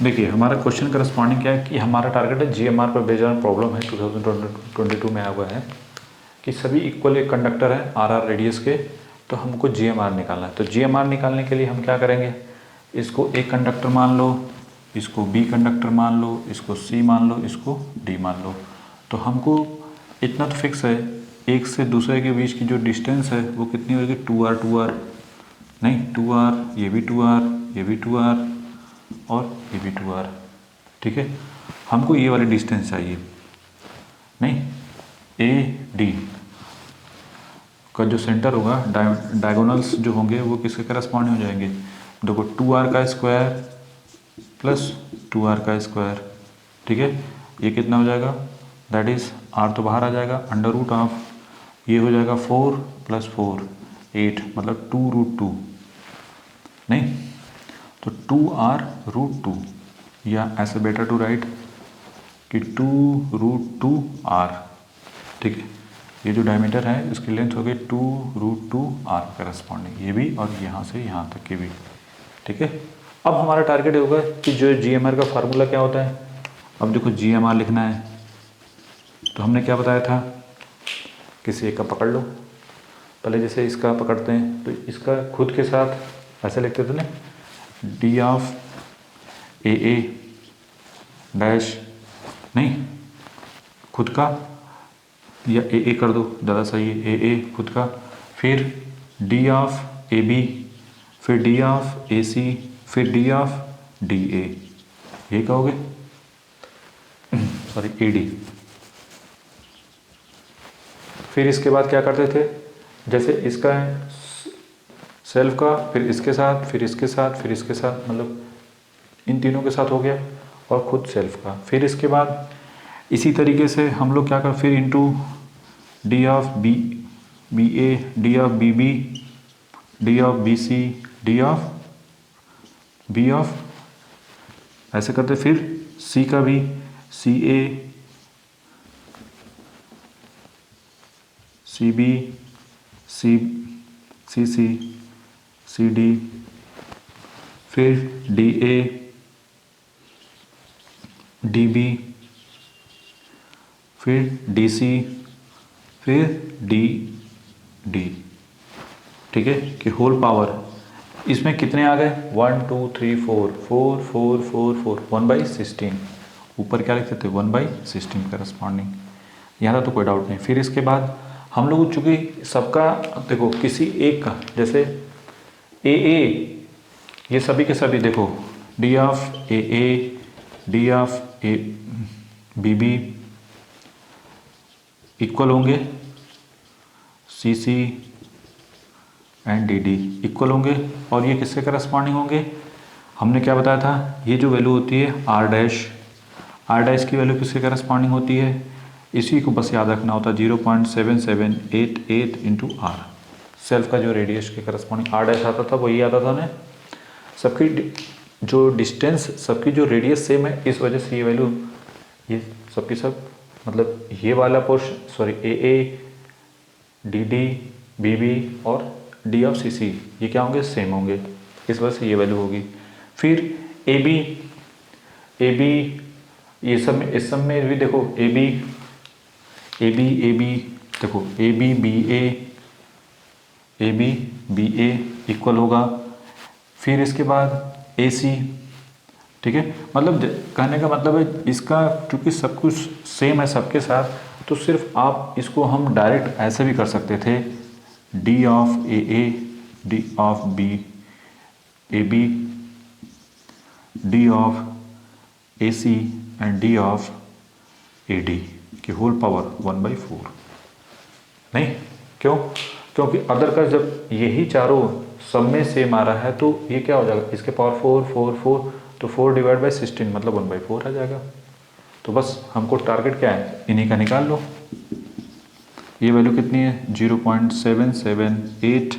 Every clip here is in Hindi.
देखिए हमारा क्वेश्चन करस्पॉन्डिंग क्या है कि हमारा टारगेट है जीएमआर पर बेस्ड ऑन प्रॉब्लम है 2022 में आया हुआ है कि सभी इक्वल एक कंडक्टर है आर रेडियस के, तो हमको जीएमआर निकालना है। तो जीएमआर निकालने के लिए हम क्या करेंगे, इसको ए कंडक्टर मान लो, इसको बी कंडक्टर मान लो, इसको सी मान लो, इसको डी मान लो। तो हमको इतना तो फिक्स है, एक से दूसरे के बीच की जो डिस्टेंस है वो कितनी होगी, 2r नहीं 2r, ये भी 2r, ये भी 2r और ये भी 2r। ठीक है, हमको ये वाली डिस्टेंस चाहिए, नहीं ए डी का जो सेंटर होगा, डायगोनल्स जो होंगे वो किसके करस्पॉन्डिंग हो जाएंगे। देखो 2r का स्क्वायर प्लस 2r का स्क्वायर, ठीक है, ये कितना हो जाएगा, दैट इज r तो बाहर आ जाएगा, अंडर रूट ऑफ ये हो जाएगा 4 + 4 8, मतलब 2√2, नहीं तो 2r√2, या ऐसे बेटर टू राइट कि 2√2r। ठीक है, ये जो डायमीटर है इसकी लेंथ हो गई 2√2r करस्पॉन्डिंग, ये भी और यहाँ से यहाँ तक की भी। ठीक है, अब हमारा टारगेट होगा कि जो जीएमआर का फार्मूला क्या होता है। अब देखो जीएमआर लिखना है तो हमने क्या बताया था, किसी एक का पकड़ लो, पहले जैसे इसका पकड़ते हैं तो इसका खुद के साथ ऐसे लिखते थे ना, डी ऑफ ए डैश, नहीं खुद का, या ए कर दो ज़्यादा सही है, ए खुद का, फिर डी ऑफ ए बी, फिर डी ऑफ ए सी, फिर डी ऑफ डी ए, ये कहोगे सॉरी ए डी। फिर इसके बाद क्या करते थे, जैसे इसका है सेल्फ का, फिर इसके साथ, फिर इसके साथ, फिर इसके साथ, मतलब इन तीनों के साथ हो गया, और खुद सेल्फ का। फिर इसके बाद इसी तरीके से हम लोग क्या कर, फिर into D of B A, D of B B, D of B C, D of B of, ऐसे करते। फिर सी का भी C A, C B, C C C, C D, फिर डी ए, डी बी, फिर डी सी, फिर डी डी। ठीक है, कि होल पावर इसमें कितने आ गए, 1 2 3 4 4 4 4 4 1/16, ऊपर क्या लिखते थे 1/16 करस्पॉन्डिंग, यहाँ था तो कोई डाउट नहीं। फिर इसके बाद हम लोग चूँकि सबका देखो किसी एक का, जैसे ए ये सभी के सभी देखो, D of A, D of A B B equal होंगे, C C and D D equal होंगे, और ये किसके करस्पॉन्डिंग होंगे, हमने क्या बताया था, ये जो वैल्यू होती है आर डैश की वैल्यू किसके करस्पॉन्डिंग होती है, इसी को बस याद रखना होता है, 0.7788 इंटू आर, सेल्फ का जो रेडियस के करस्पॉन्डिंग आर डैश आता था वही आता था ना। सबकी जो डिस्टेंस, सबकी जो रेडियस सेम है, इस वजह से ये वैल्यू, ये सबकी सब, मतलब ये वाला portion, sorry A D D B B और डी ऑफ सी सी, ये क्या होंगे, सेम होंगे, इस वजह से ये वैल्यू होगी। फिर ए बी ये सब में, इस सब में भी देखो ए बी देखो A B B A equal होगा। फिर इसके बाद ए सी, ठीक है, मतलब कहने का मतलब है इसका क्योंकि सब कुछ सेम है सबके साथ, तो सिर्फ आप इसको हम डायरेक्ट ऐसे भी कर सकते थे, D of A D of B A B, D of A C and D of A D की होल पावर 1/4। नहीं, क्यों, क्योंकि अदर का जब यही चारों सब में सेम आ रहा है तो ये क्या हो जाएगा, इसके पावर 4 4 4, तो 4/16 मतलब 1/4 आ जाएगा। तो बस हमको टारगेट क्या है, इन्हीं का निकाल लो। ये वैल्यू कितनी है, 0.778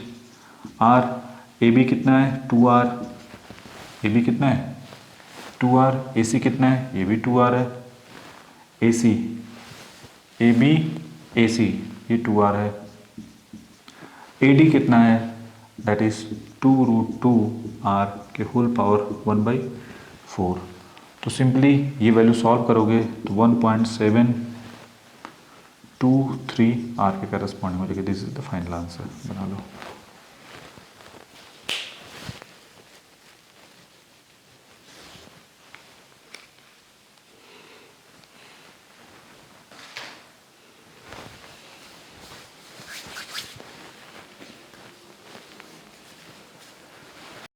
आर, ए बी कितना है 2r, ए बी कितना है 2r, ए सी कितना है, ये भी 2r है, ए सी ए बी ए सी ये 2r है, ए डी कितना है, दैट इज 2√2r के होल पावर 1/4। तो सिंपली ये वैल्यू सॉल्व करोगे तो 1.723 आर के करस्पॉन्डिंग हो जाएगी। This is the final answer, बना लो।